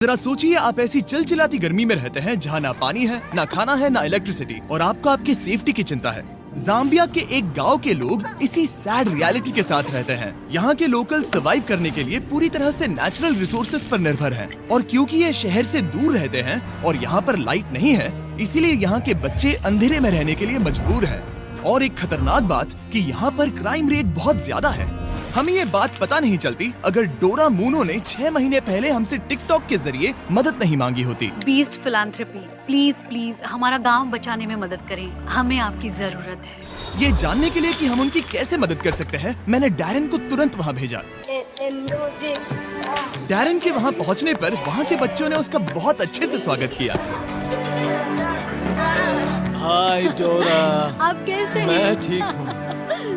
जरा सोचिए, आप ऐसी चिलचिलाती गर्मी में रहते हैं जहाँ ना पानी है, ना खाना है, ना इलेक्ट्रिसिटी, और आपको आपकी सेफ्टी की चिंता है। जाम्बिया के एक गांव के लोग इसी सैड रियलिटी के साथ रहते हैं। यहाँ के लोकल सर्वाइव करने के लिए पूरी तरह से नेचुरल रिसोर्सेज पर निर्भर हैं, और क्योंकि ये शहर से दूर रहते हैं और यहाँ पर लाइट नहीं है, इसीलिए यहाँ के बच्चे अंधेरे में रहने के लिए मजबूर हैं। और एक खतरनाक बात कि यहाँ पर क्राइम रेट बहुत ज्यादा है। हमें ये बात पता नहीं चलती अगर डोरा मूनो ने 6 महीने पहले हमसे टिकटॉक के जरिए मदद नहीं मांगी होती। बीस्ट फिलैंथ्रोपी, प्लीज प्लीज हमारा गांव बचाने में मदद करें, हमें आपकी जरूरत है। ये जानने के लिए कि हम उनकी कैसे मदद कर सकते हैं, मैंने डैरन को तुरंत वहाँ भेजा। डैरन के वहाँ पहुँचने पर वहाँ के बच्चों ने उसका बहुत अच्छे से स्वागत किया। हाय डोरा। आप कैसे हैं? मैं ठीक हूँ।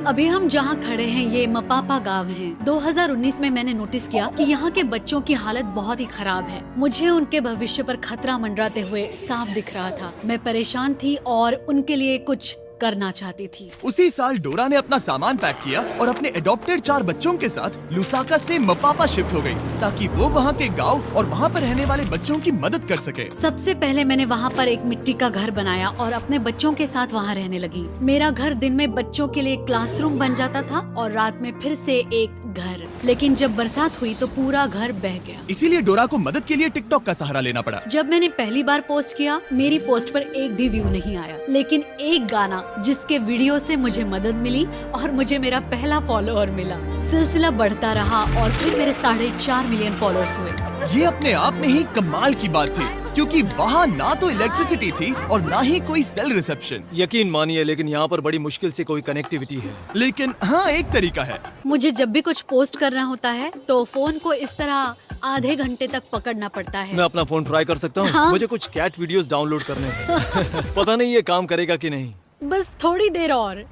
अभी हम जहाँ खड़े हैं ये मपापा गांव है। 2019 में मैंने नोटिस किया कि यहाँ के बच्चों की हालत बहुत ही खराब है। मुझे उनके भविष्य पर खतरा मंडराते हुए साफ दिख रहा था। मैं परेशान थी और उनके लिए कुछ करना चाहती थी। उसी साल डोरा ने अपना सामान पैक किया और अपने एडॉप्टेड 4 बच्चों के साथ लुसाका से मपापा शिफ्ट हो गई, ताकि वो वहाँ के गांव और वहाँ पर रहने वाले बच्चों की मदद कर सके। सबसे पहले मैंने वहाँ पर एक मिट्टी का घर बनाया और अपने बच्चों के साथ वहाँ रहने लगी। मेरा घर दिन में बच्चों के लिए क्लासरूम बन जाता था और रात में फिर से एक घर। लेकिन जब बरसात हुई तो पूरा घर बह गया। इसीलिए डोरा को मदद के लिए टिकटॉक का सहारा लेना पड़ा। जब मैंने पहली बार पोस्ट किया, मेरी पोस्ट पर एक भी व्यू नहीं आया, लेकिन एक गाना जिसके वीडियो से मुझे मदद मिली और मुझे मेरा पहला फॉलोअर मिला। सिलसिला बढ़ता रहा और फिर मेरे 4.5 मिलियन फॉलोअर्स हुए। ये अपने आप में ही कमाल की बात थी, क्योंकि वहाँ ना तो इलेक्ट्रिसिटी थी और ना ही कोई सेल रिसेप्शन। यकीन मानिए, लेकिन यहाँ पर बड़ी मुश्किल से कोई कनेक्टिविटी है। लेकिन हाँ, एक तरीका है। मुझे जब भी कुछ पोस्ट करना होता है तो फोन को इस तरह आधे घंटे तक पकड़ना पड़ता है। मैं अपना फोन ट्राई कर सकता हूँ? हाँ? मुझे कुछ कैट वीडियोस डाउनलोड करने हैं। पता नहीं ये काम करेगा कि नहीं। बस थोड़ी देर और।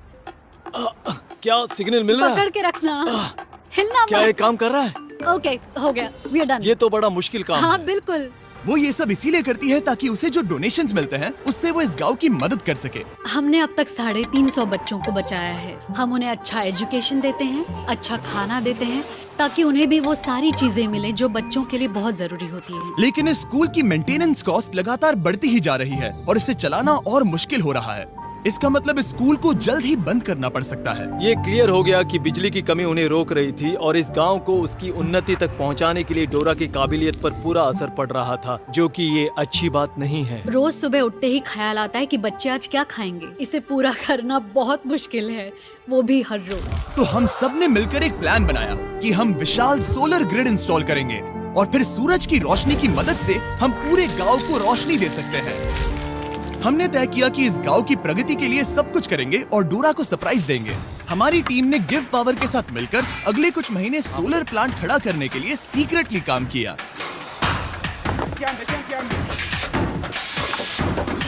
क्या सिग्नल मिल रहा है? पकड़ के रखना, हिलना क्या मत। ये काम कर रहा है? ओके, हो गया, वी आर डन। ये तो बड़ा मुश्किल काम हाँ है। बिल्कुल। वो ये सब इसीलिए करती है ताकि उसे जो डोनेशंस मिलते हैं उससे वो इस गांव की मदद कर सके। हमने अब तक 350 बच्चों को बचाया है। हम उन्हें अच्छा एजुकेशन देते हैं, अच्छा खाना देते हैं, ताकि उन्हें भी वो सारी चीजें मिले जो बच्चों के लिए बहुत जरूरी होती है। लेकिन इस स्कूल की मेंटेनेंस कॉस्ट लगातार बढ़ती ही जा रही है और इसे चलाना और मुश्किल हो रहा है। इसका मतलब इस स्कूल को जल्द ही बंद करना पड़ सकता है। ये क्लियर हो गया कि बिजली की कमी उन्हें रोक रही थी और इस गांव को उसकी उन्नति तक पहुंचाने के लिए डोरा की काबिलियत पर पूरा असर पड़ रहा था, जो कि ये अच्छी बात नहीं है। रोज सुबह उठते ही ख्याल आता है कि बच्चे आज क्या खाएंगे। इसे पूरा करना बहुत मुश्किल है, वो भी हर रोज। तो हम सब ने मिलकर एक प्लान बनाया कि हम विशाल सोलर ग्रिड इंस्टॉल करेंगे और फिर सूरज की रोशनी की मदद से हम पूरे गाँव को रोशनी दे सकते हैं। हमने तय किया कि इस गांव की प्रगति के लिए सब कुछ करेंगे और डोरा को सरप्राइज देंगे। हमारी टीम ने गिव पावर के साथ मिलकर अगले कुछ महीने सोलर प्लांट खड़ा करने के लिए सीक्रेटली काम किया।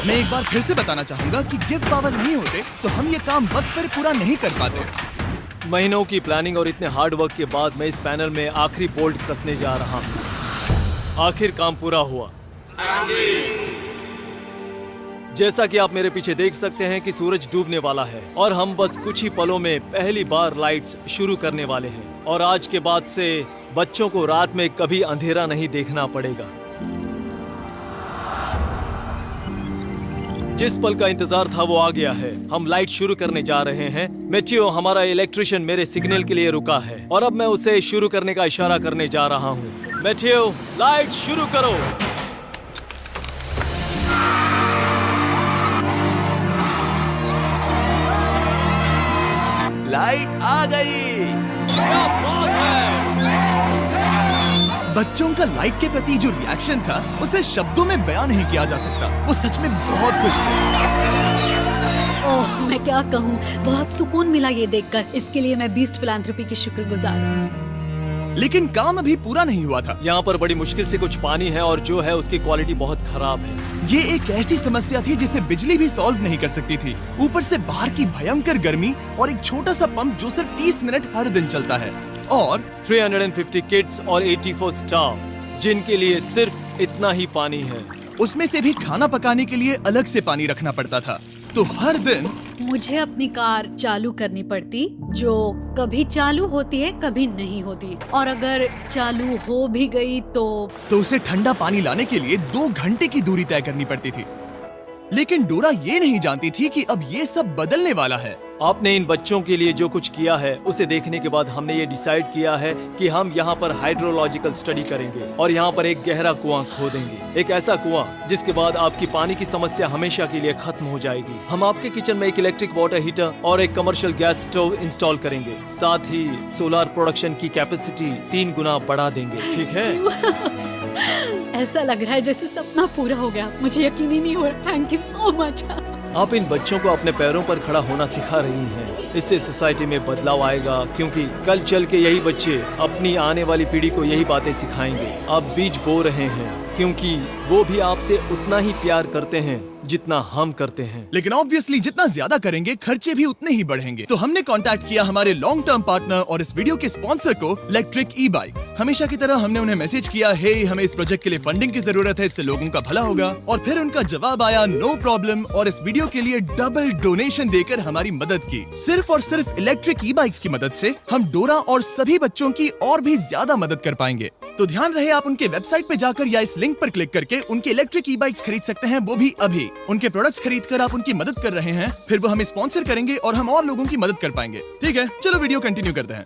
मैं एक बार फिर से बताना चाहूंगा कि गिव पावर नहीं होते तो हम ये काम वक्त पर पूरा नहीं कर पाते। महीनों की प्लानिंग और इतने हार्ड वर्क के बाद मैं इस पैनल में आखिरी बोल्ट कसने जा रहा हूँ। आखिर काम पूरा हुआ। जैसा कि आप मेरे पीछे देख सकते हैं कि सूरज डूबने वाला है और हम बस कुछ ही पलों में पहली बार लाइट्स शुरू करने वाले हैं। और आज के बाद से बच्चों को रात में कभी अंधेरा नहीं देखना पड़ेगा। जिस पल का इंतजार था वो आ गया है। हम लाइट शुरू करने जा रहे हैं। मैथियो, हमारा इलेक्ट्रिशियन, मेरे सिग्नल के लिए रुका है और अब मैं उसे शुरू करने का इशारा करने जा रहा हूँ। मैथियो, लाइट शुरू करो। लाइट आ गई। क्या बात है! बच्चों का लाइट के प्रति जो रिएक्शन था उसे शब्दों में बयान नहीं किया जा सकता। वो सच में बहुत खुश थे। ओह, मैं क्या कहूँ, बहुत सुकून मिला ये देखकर। इसके लिए मैं बीस्ट फिलैंथ्रोपी की शुक्रगुजार हूँ। लेकिन काम अभी पूरा नहीं हुआ था। यहाँ पर बड़ी मुश्किल से कुछ पानी है और जो है उसकी क्वालिटी बहुत खराब है। ये एक ऐसी समस्या थी जिसे बिजली भी सॉल्व नहीं कर सकती थी। ऊपर से बाहर की भयंकर गर्मी और एक छोटा सा पंप जो सिर्फ 30 मिनट हर दिन चलता है और 350 किड्स और 84 स्टाफ जिनके लिए सिर्फ इतना ही पानी है। उसमें से भी खाना पकाने के लिए अलग से पानी रखना पड़ता था। तो हर दिन मुझे अपनी कार चालू करनी पड़ती जो कभी चालू होती है कभी नहीं होती, और अगर चालू हो भी गई तो उसे ठंडा पानी लाने के लिए 2 घंटे की दूरी तय करनी पड़ती थी। लेकिन डोरा ये नहीं जानती थी कि अब ये सब बदलने वाला है। आपने इन बच्चों के लिए जो कुछ किया है उसे देखने के बाद हमने ये डिसाइड किया है कि हम यहाँ पर हाइड्रोलॉजिकल स्टडी करेंगे और यहाँ पर एक गहरा कुआं खोदेंगे, एक ऐसा कुआं जिसके बाद आपकी पानी की समस्या हमेशा के लिए खत्म हो जाएगी। हम आपके किचन में एक इलेक्ट्रिक वाटर हीटर और एक कमर्शियल गैस स्टोव इंस्टॉल करेंगे, साथ ही सोलर प्रोडक्शन की कैपेसिटी 3 गुना बढ़ा देंगे। ठीक है? ऐसा लग रहा है जैसे सपना पूरा हो गया। मुझे यकीन ही नहीं हो रहा। Thank you so much. आप इन बच्चों को अपने पैरों पर खड़ा होना सिखा रही हैं। इससे सोसाइटी में बदलाव आएगा, क्योंकि कल चल के यही बच्चे अपनी आने वाली पीढ़ी को यही बातें सिखाएंगे। आप बीज बो रहे हैं क्योंकि वो भी आपसे उतना ही प्यार करते हैं जितना हम करते हैं। लेकिन ऑब्वियसली जितना ज्यादा करेंगे खर्चे भी उतने ही बढ़ेंगे। तो हमने कांटेक्ट किया हमारे लॉन्ग टर्म पार्टनर और इस वीडियो के स्पॉन्सर को, इलेक्ट्रिक ई बाइक्स। हमेशा की तरह हमने उन्हें मैसेज किया, हे हमें इस प्रोजेक्ट के लिए फंडिंग की जरूरत है, इससे लोगों का भला होगा। और फिर उनका जवाब आया, नो प्रॉब्लम, और इस वीडियो के लिए डबल डोनेशन देकर हमारी मदद की। सिर्फ और सिर्फ इलेक्ट्रिक ई बाइक्स की मदद से हम डोरा और सभी बच्चों की और भी ज्यादा मदद कर पाएंगे। तो ध्यान रहे, आप उनके वेबसाइट पे जाकर या इस लिंक पर क्लिक करके उनके इलेक्ट्रिक ई बाइक्स खरीद सकते हैं, वो भी अभी। उनके प्रोडक्ट्स खरीदकर आप उनकी मदद कर रहे हैं, फिर वो हमें स्पॉन्सर करेंगे और हम और लोगों की मदद कर पाएंगे। ठीक है, चलो वीडियो कंटिन्यू करते हैं।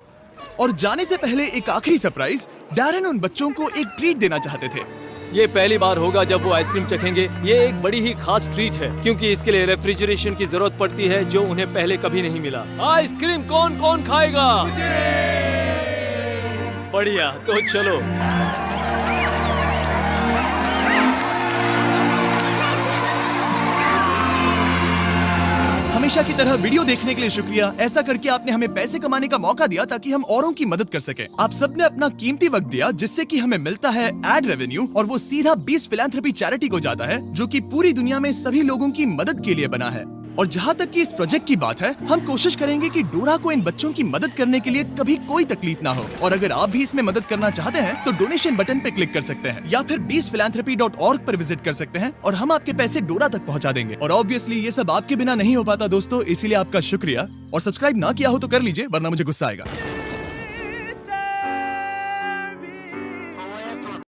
और जाने से पहले एक आखिरी सरप्राइज, डैरेन उन बच्चों को एक ट्रीट देना चाहते थे। ये पहली बार होगा जब वो आइसक्रीम चखेंगे। ये एक बड़ी ही खास ट्रीट है, क्योंकि इसके लिए रेफ्रिजरेशन की जरूरत पड़ती है, जो उन्हें पहले कभी नहीं मिला। आइसक्रीम कौन कौन खाएगा? बढ़िया, तो चलो। हमेशा की तरह वीडियो देखने के लिए शुक्रिया। ऐसा करके आपने हमें पैसे कमाने का मौका दिया ताकि हम औरों की मदद कर सके। आप सबने अपना कीमती वक्त दिया, जिससे कि हमें मिलता है एड रेवेन्यू, और वो सीधा 20 फिलैंथ्रोपी चैरिटी को जाता है, जो कि पूरी दुनिया में सभी लोगों की मदद के लिए बना है। और जहाँ तक कि इस प्रोजेक्ट की बात है, हम कोशिश करेंगे कि डोरा को इन बच्चों की मदद करने के लिए कभी कोई तकलीफ ना हो। और अगर आप भी इसमें मदद करना चाहते हैं तो डोनेशन बटन पे क्लिक कर सकते हैं, या फिर 20philanthropy.org पर विजिट कर सकते हैं और हम आपके पैसे डोरा तक पहुँचा देंगे। और ऑब्वियसली ये सब आपके बिना नहीं हो पाता दोस्तों, इसीलिए आपका शुक्रिया। और सब्सक्राइब ना किया हो तो कर लीजिए, वरना मुझे गुस्सा आएगा।